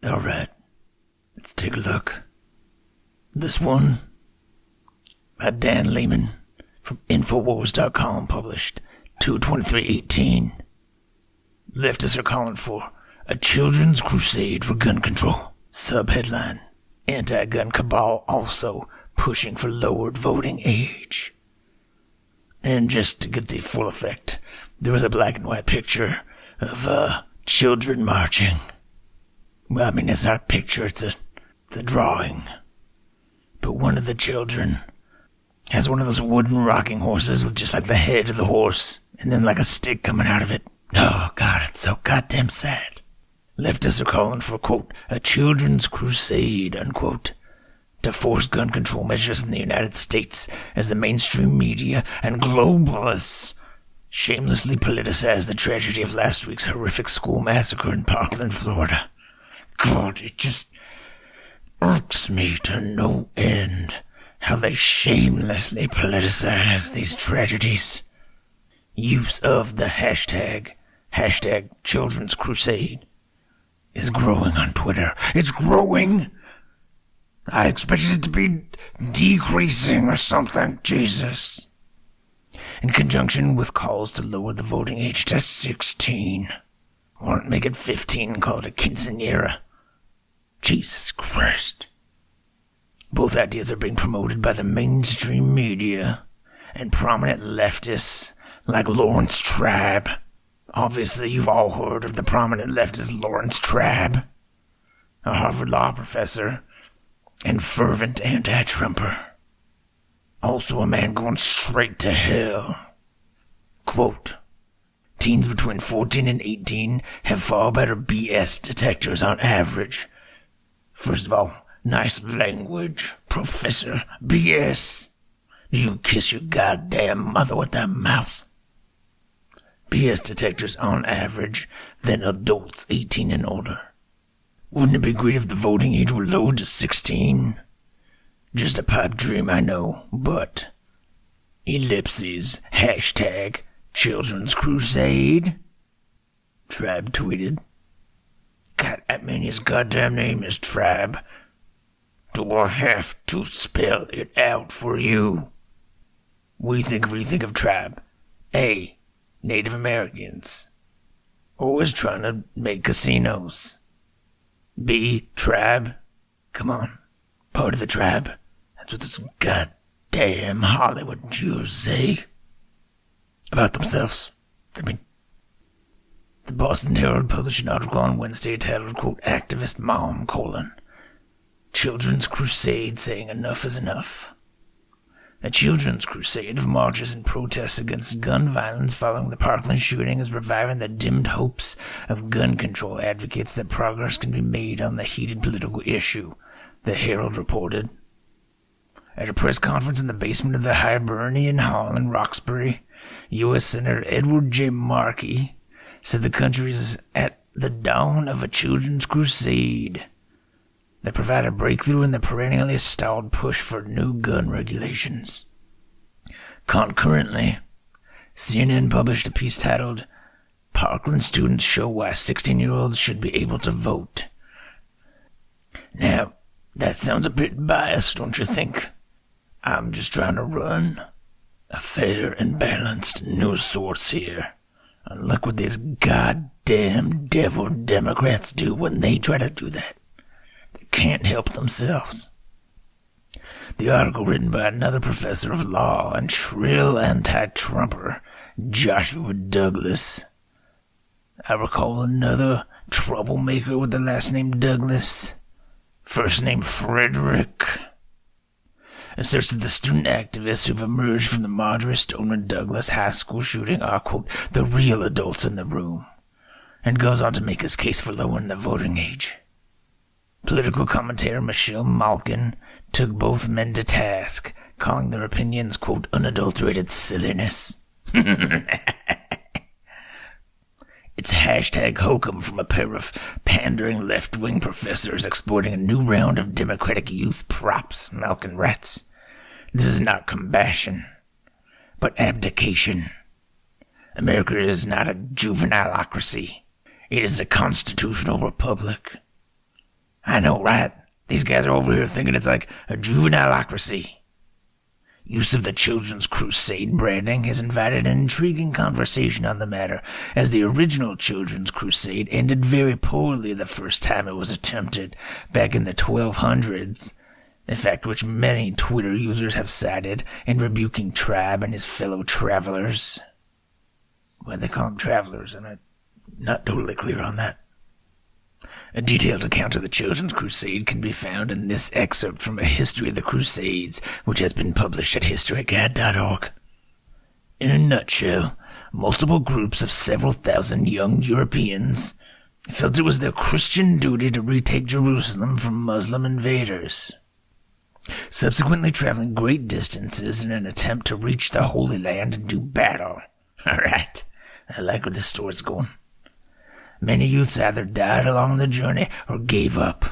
Alright, let's take a look. This one, by Dan Lehman, from Infowars.com, published 2/23/18. Leftists are calling for a children's crusade for gun control. Subheadline, anti-gun cabal also pushing for lowered voting age. And just to get the full effect, there was a black and white picture of children marching. Well, I mean, it's not a picture, it's a drawing. But one of the children has one of those wooden rocking horses with just like the head of the horse and then like a stick coming out of it. Oh, God, it's so goddamn sad. Leftists are calling for, quote, a children's crusade, unquote, to force gun control measures in the United States as the mainstream media and globalists shamelessly politicize the tragedy of last week's horrific school massacre in Parkland, Florida. God, it just irks me to no end how they shamelessly politicize these tragedies. Use of the hashtag Children's Crusade is growing on Twitter. It's growing! I expected it to be decreasing or something. Jesus. In conjunction with calls to lower the voting age to 16. Or make it 15 and call it a quinceañera. Jesus Christ. Both ideas are being promoted by the mainstream media and prominent leftists like Lawrence Trabb. Obviously, you've all heard of the prominent leftist Lawrence Trabb, a Harvard law professor and fervent anti-Trumper. Also a man going straight to hell. Quote, teens between 14 and 18 have far better BS detectors on average. First of all, nice language, Professor. BS. You kiss your goddamn mother with that mouth. BS detectors on average than adults 18 and older. Wouldn't it be great if the voting age were lowered to 16? Just a pipe dream, I know, but... ellipses, hashtag, Children's Crusade? Trabb tweeted. God, I mean, his goddamn name is Trabb. Do I have to spell it out for you? What do you think of Trabb? A. Native Americans. Always trying to make casinos. B. Trabb. Come on. Part of the Trabb. That's what those goddamn Hollywood Jews say about themselves. I mean, the Boston Herald published an article on Wednesday titled, quote, Activist Mom, Children's Crusade saying enough is enough. A children's crusade of marches and protests against gun violence following the Parkland shooting is reviving the dimmed hopes of gun control advocates that progress can be made on the heated political issue, the Herald reported. At a press conference in the basement of the Hibernian Hall in Roxbury, U.S. Senator Edward J. Markey said the country is at the dawn of a children's crusade that provide a breakthrough in the perennially stalled push for new gun regulations. Concurrently, CNN published a piece titled, Parkland Students Show Why 16-Year-Olds Should Be Able to Vote. Now, that sounds a bit biased, don't you think? I'm just trying to run a fair and balanced news source here. And look what these goddamn devil Democrats do when they try to do that. They can't help themselves. The article, written by another professor of law and shrill anti-Trumper, Joshua Douglas. I recall another troublemaker with the last name Douglas, first name Frederick, asserts that the student activists who've emerged from the Marjorie Stoneman Douglas High School shooting are, quote, the real adults in the room, and goes on to make his case for lowering the voting age. Political commentator Michelle Malkin took both men to task, calling their opinions, quote, unadulterated silliness. It's hashtag hokum from a pair of pandering left-wing professors exploiting a new round of Democratic youth props, Malkin writes. This is not compassion, but abdication. America is not a juvenileocracy. It is a constitutional republic. I know, right? These guys are over here thinking it's like a juvenilocracy. Use of the Children's Crusade branding has invited an intriguing conversation on the matter, as the original Children's Crusade ended very poorly the first time it was attempted, back in the 1200s. In fact, which many Twitter users have cited in rebuking Tribe and his fellow travelers. Why they call them travelers, I'm not totally clear on that. A detailed account of the Children's Crusade can be found in this excerpt from A History of the Crusades, which has been published at historyguide.org. In a nutshell, multiple groups of several thousand young Europeans felt it was their Christian duty to retake Jerusalem from Muslim invaders, subsequently traveling great distances in an attempt to reach the Holy Land and do battle. All right, I like where this story's going. Many youths either died along the journey or gave up,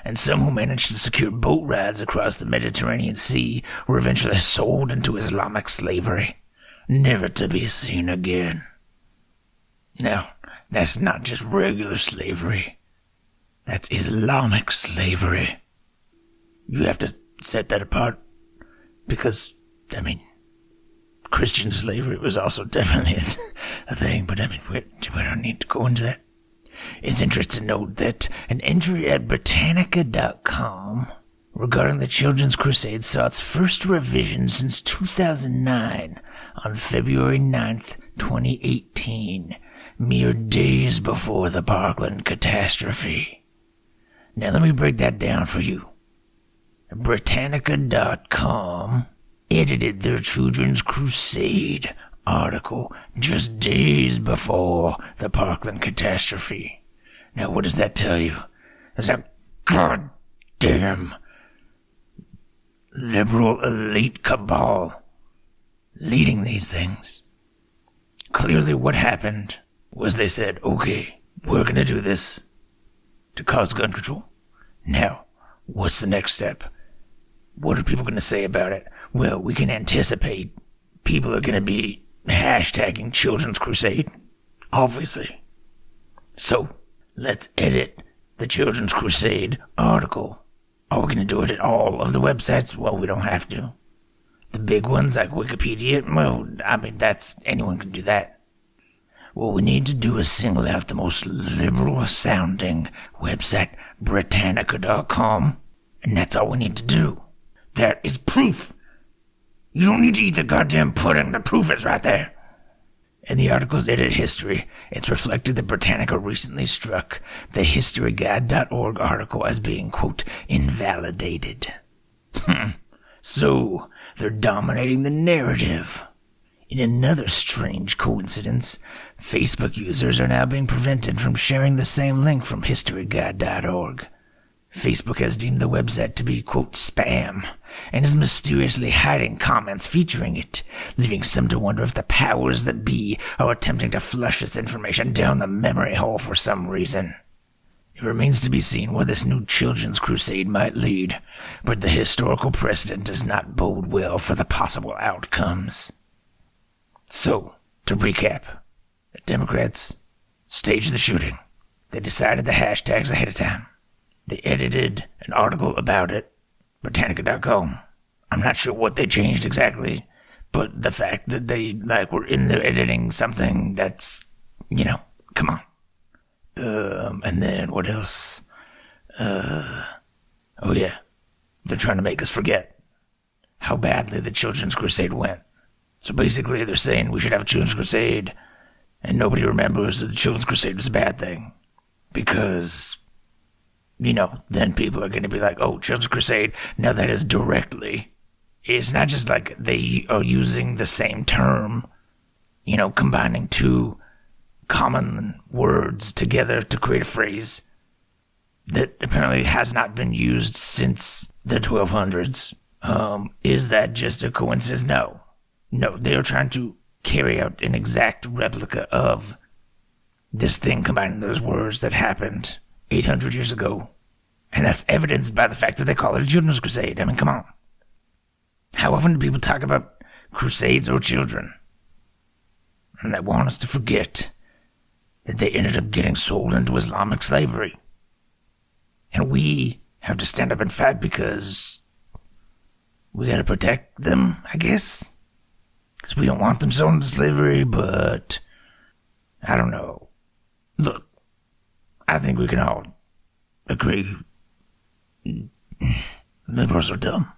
and some who managed to secure boat rides across the Mediterranean Sea were eventually sold into Islamic slavery, never to be seen again. Now, that's not just regular slavery. That's Islamic slavery. You have to set that apart, because, Christian slavery was also definitely a thing, but we don't need to go into that. It's interesting to note that an entry at Britannica.com regarding the Children's Crusade saw its first revision since 2009 on February 9th, 2018, mere days before the Parkland catastrophe. Now let me break that down for you. Britannica.com edited their Children's Crusade article just days before the Parkland catastrophe. Now, what does that tell you? There's a goddamn liberal elite cabal leading these things. Clearly what happened was they said, okay, we're going to do this to cause gun control. Now, what's the next step? What are people going to say about it? Well, we can anticipate people are going to be hashtagging Children's Crusade, obviously. So, let's edit the Children's Crusade article. Are we going to do it at all of the websites? Well, we don't have to. The big ones like Wikipedia, well, that's, anyone can do that. What we need to do is single out the most liberal-sounding website, Britannica.com, and that's all we need to do. That is proof. You don't need to eat the goddamn pudding. The proof is right there. In the article's edited history, it's reflected that Britannica recently struck the historyguide.org article as being, quote, invalidated. So, they're dominating the narrative. In another strange coincidence, Facebook users are now being prevented from sharing the same link from historyguide.org. Facebook has deemed the website to be, quote, spam, and is mysteriously hiding comments featuring it, leaving some to wonder if the powers that be are attempting to flush this information down the memory hole for some reason. It remains to be seen where this new Children's Crusade might lead, but the historical precedent does not bode well for the possible outcomes. So, to recap, the Democrats staged the shooting. They decided the hashtags ahead of time. They edited an article about it, Britannica.com. I'm not sure what they changed exactly, but the fact that they, were in there editing something that's, come on. And then what else? Oh yeah, they're trying to make us forget how badly the Children's Crusade went. So basically they're saying we should have a Children's Crusade, and nobody remembers that the Children's Crusade was a bad thing. Because, then people are going to be like, oh, Children's Crusade, now that is directly. It's not just like they are using the same term, combining two common words together to create a phrase that apparently has not been used since the 1200s. Is that just a coincidence? No. No, they are trying to carry out an exact replica of this thing combining those words that happened 800 years ago. And that's evidenced by the fact that they call it a Children's Crusade. Come on. How often do people talk about crusades or children? And they want us to forget that they ended up getting sold into Islamic slavery. And we have to stand up and fight because we gotta protect them, I guess? Because we don't want them sold into slavery, but I don't know. Look, I think we can all agree liberals are dumb.